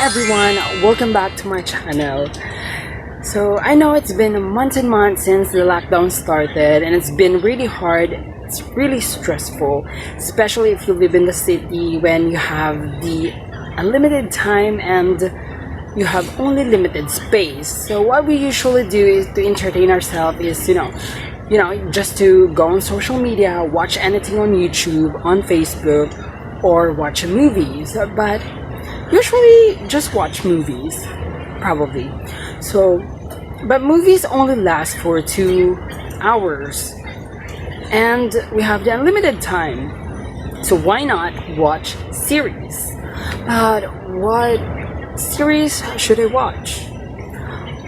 everyone, welcome back to my channel. So I know it's been months and months since the lockdown started, and it's been really hard. It's really stressful, especially if you live in the city when you have the unlimited time and you have only limited space. So what we usually do is to entertain ourselves is just to go on social media, watch anything on YouTube, on Facebook, or watch movies. But usually just watch movies, probably. But movies only last for 2 hours, and we have the unlimited time. So why not watch series? But what series should I watch?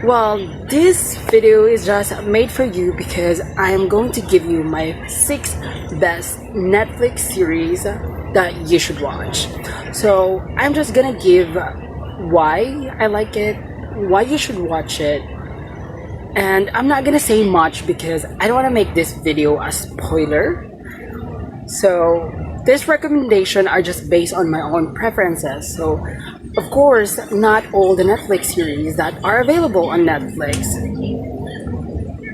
Well, this video is just made for you because I am going to give you my 6 best Netflix series that you should watch. So I'm just gonna give why I like it, why you should watch it, and I'm not gonna say much because I don't want to make this video a spoiler. So this recommendation are just based on my own preferences. So of course, not all the Netflix series that are available on Netflix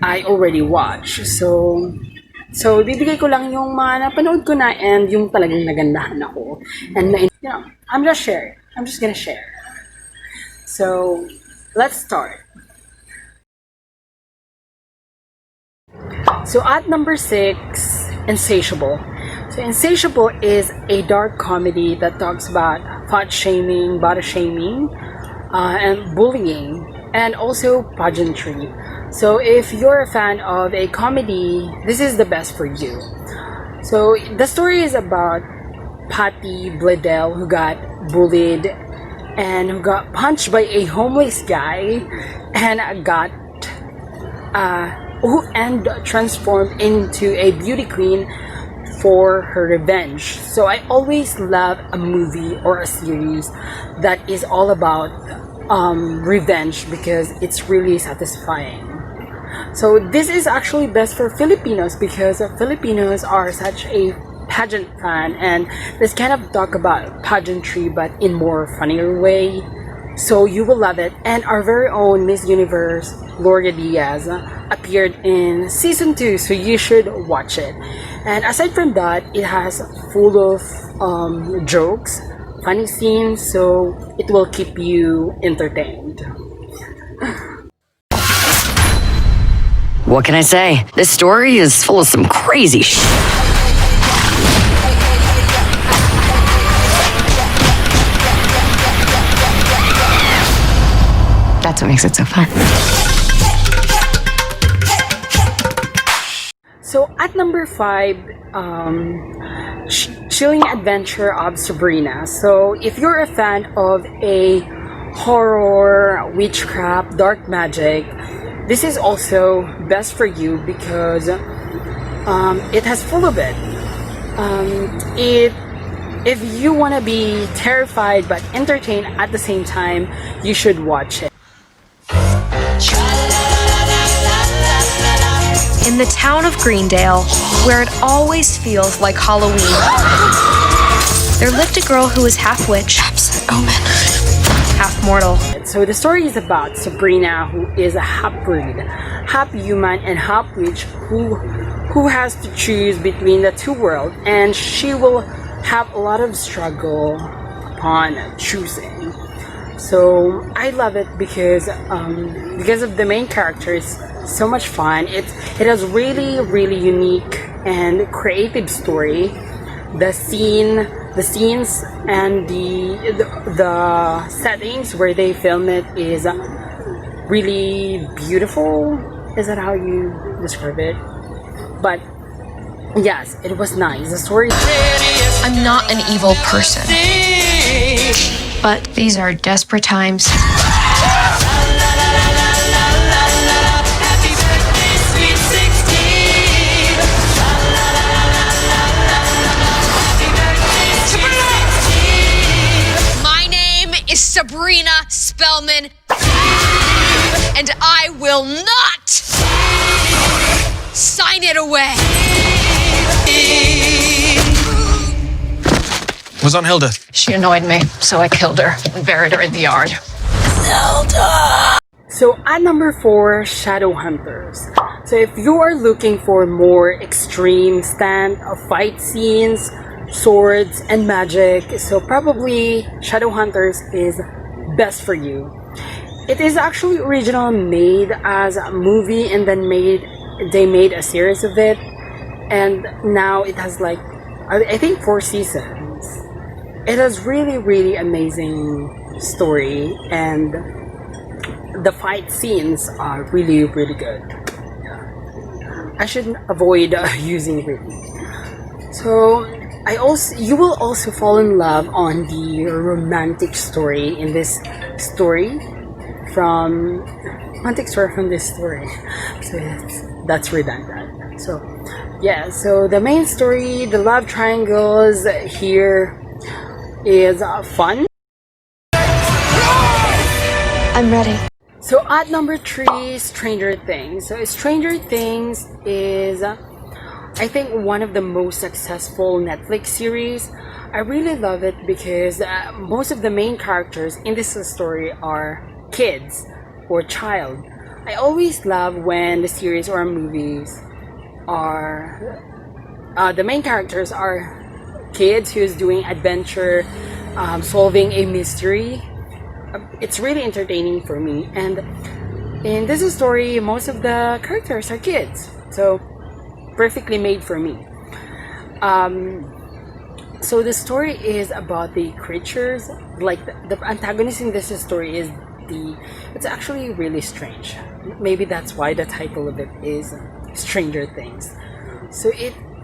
I already watch. So bibigay ko lang yung mga napanood ko na and yung talagang nagandahan ako. And I'm just gonna share. So let's start. So at number 6, Insatiable. So Insatiable is a dark comedy that talks about fat shaming, body shaming, and bullying, and also pageantry. So if you're a fan of a comedy, this is the best for you. So the story is about Patty Bledel, who got bullied and who got punched by a homeless guy and and transformed into a beauty queen for her revenge. So I always love a movie or a series that is all about revenge because it's really satisfying. So this is actually best for Filipinos because Filipinos are such a pageant fan, and this kind of talk about pageantry but in more funnier way. So you will love it. And our very own Miss Universe Gloria Diaz appeared in season 2, so you should watch it. And aside from that, it has full of jokes, funny scenes, so it will keep you entertained. What can I say? This story is full of some crazy That's what makes it so fun. So at number 5, Chilling Adventure of Sabrina. So if you're a fan of a horror, witchcraft, dark magic, this is also best for you because it has full of it. If you want to be terrified but entertained at the same time, you should watch it. In the town of Greendale, where it always feels like Halloween, there lived a girl who was half witch, half mortal. So the story is about Sabrina, who is a half-breed, half-human and half-witch who has to choose between the two worlds, and she will have a lot of struggle upon choosing. So I love it because of the main characters. So much fun. It has really unique and creative story. The scenes and the settings where they film it is really beautiful. Is that how you describe it? But yes, it was nice. The story. I'm not an evil person, but these are desperate times. Is Sabrina Spellman, and I will not sign it away. was on Hilda. She annoyed me, so I killed her and buried her in the yard. So at number 4, Shadowhunters. So if you are looking for more extreme stand of fight scenes, swords, and magic, so probably Shadowhunters is best for you. It is actually originally made as a movie and then they made a series of it, and now it has like I think 4 seasons. It has really amazing story, and the fight scenes are really good. Yeah. I should avoid using really. So you will also fall in love on the romantic story in this story from this story. So that's redundant. So yeah, so the main story, the love triangles here is fun. I'm ready. So at number 3, Stranger Things. So Stranger Things is I think one of the most successful Netflix series. I really love it because most of the main characters in this story are kids or child. I always love when the series or movies are the main characters are kids who's doing adventure, solving a mystery. It's really entertaining for me, and in this story most of the characters are kids, so perfectly made for me. So the story is about the creatures, like the antagonist in this story is it's actually really strange. Maybe that's why the title of it is Stranger Things. So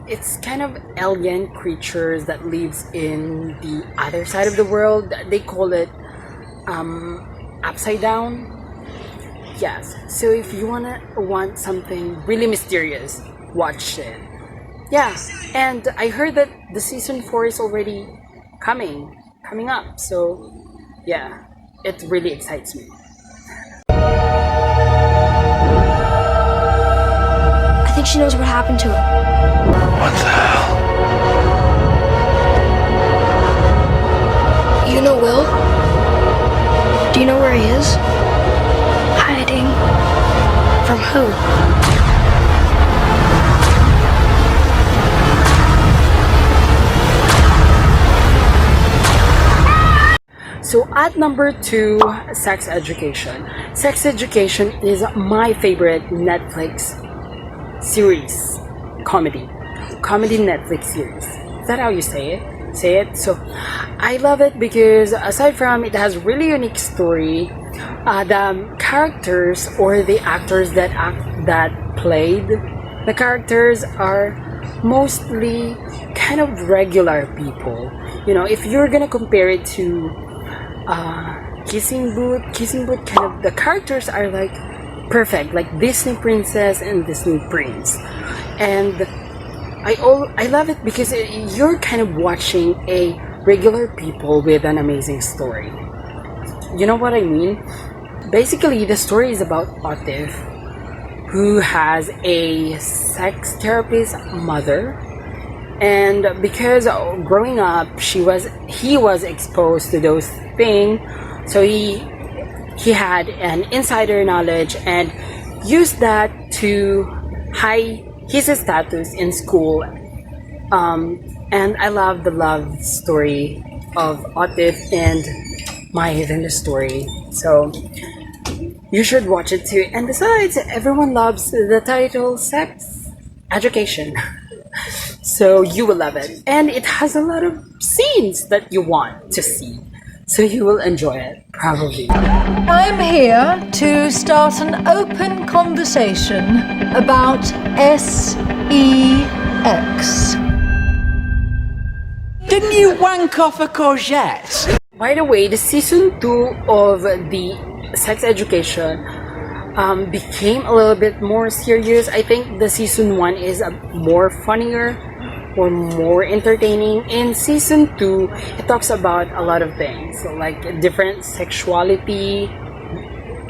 it's kind of alien creatures that lives in the other side of the world. They call it upside down. Yes, so if you want something really mysterious, watch it. Yeah, and I heard that the season 4 is already coming up, so yeah, it really excites me. I think she knows what happened to him. What the hell? You know Will? Do you know where he is? Hiding. From who? So at number 2, Sex Education. Sex Education is my favorite Netflix series. Comedy Netflix series. Is that how you say it? So I love it because aside from it has really unique story, the characters or the actors that played the characters are mostly kind of regular people. You know, if you're gonna compare it to Kissing Booth, kind of the characters are like perfect, like Disney princess and Disney prince, and I love it because you're kind of watching a regular people with an amazing story. You know what I mean? Basically, the story is about Atif, who has a sex therapist mother, and because growing up he was exposed to those things, so he had an insider knowledge and used that to hide his status in school. And I love the love story of Atif and Maya in the story, so you should watch it too. And besides, everyone loves the title Sex Education. So you will love it, and it has a lot of scenes that you want to see, so you will enjoy it probably. I'm here to start an open conversation about SEX. Didn't you wank off a courgette? By the way, the season 2 of the Sex Education became a little bit more serious. I think the season 1 is more funnier or more entertaining. In season 2, it talks about a lot of things, like different sexuality,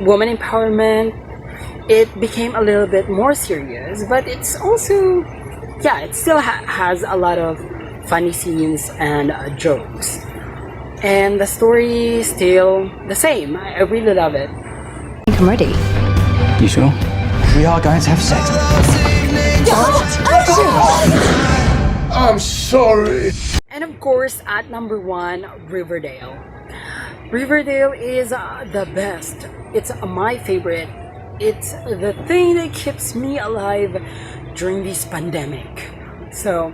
woman empowerment. It became a little bit more serious, but it's also, yeah, it still has a lot of funny scenes and jokes. And the story is still the same. I really love it. I'm ready. You sure? We are going to have sex. I'm sorry. And of course, at number 1, Riverdale. Riverdale is the best. It's my favorite. It's the thing that keeps me alive during this pandemic. So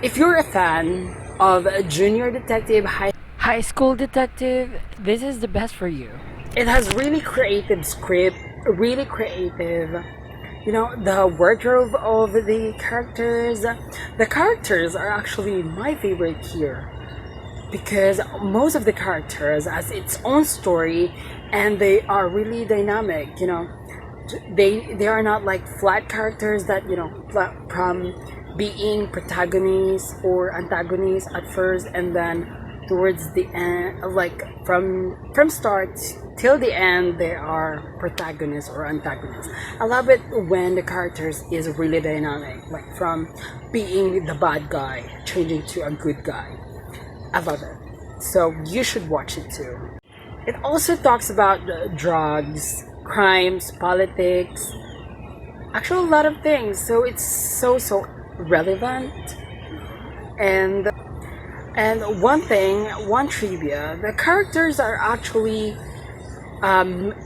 if you're a fan of Junior Detective, High School Detective, this is the best for you. It has really creative script, really creative. You know, the wardrobe of the characters. The characters are actually my favorite here, because most of the characters has its own story and they are really dynamic. You know, they are not like flat characters that, you know, from being protagonists or antagonists at first, and then towards the end, like from start till the end, they are protagonists or antagonists. I love it when the characters is really dynamic, like from being the bad guy changing to a good guy. I love it. So you should watch it too. It also talks about drugs, crimes, politics, actually a lot of things. So it's so relevant. And one trivia, the characters are actually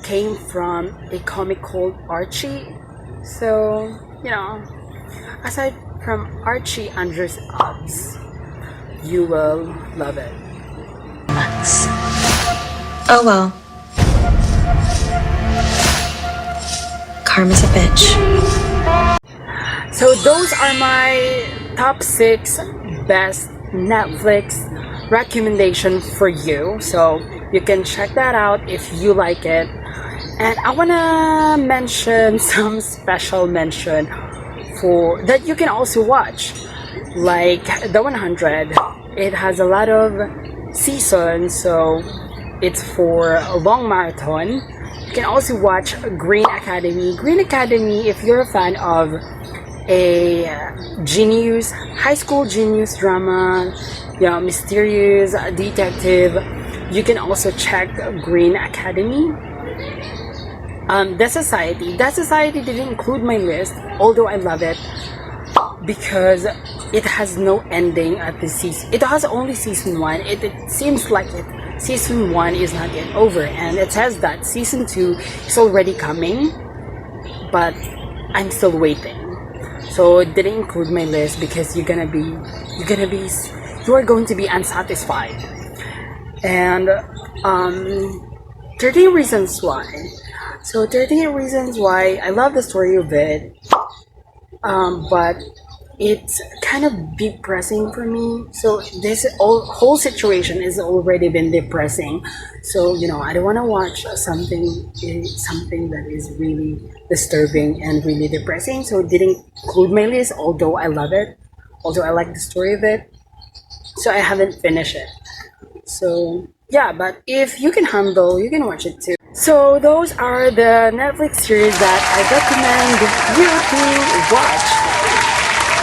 came from a comic called Archie. So, you know, aside from Archie Andrews Obbs, you will love it. Oh well. Karma's a bitch. So those are my top 6 best Netflix recommendation for you. So you can check that out if you like it. And I wanna mention some special mention for that you can also watch, like The 100. It has a lot of seasons, so it's for a long marathon. You can also watch Green Academy. Green Academy, if you're a fan of a genius, high school genius drama, you know, mysterious detective, you can also check Green Academy. The Society didn't include my list, although I love it because it has no ending at the season. It has only season 1. It seems like season 1 is not yet over, and it says that season 2 is already coming, but I'm still waiting. So it didn't include my list because you are going to be unsatisfied. And 13 Reasons Why. So 13 Reasons Why, I love the story of it, but it's kind of depressing for me. So this whole situation is already been depressing. So, you know, I don't want to watch something that is really disturbing and really depressing. So it didn't include my list, although I love it, although I like the story of it. So I haven't finished it. So yeah, but if you can handle, you can watch it too. So those are the Netflix series that I recommend you to watch.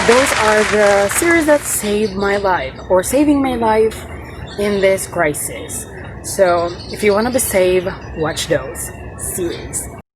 Those are the series that saved my life, or saving my life in this crisis. So if you want to be safe, watch those series.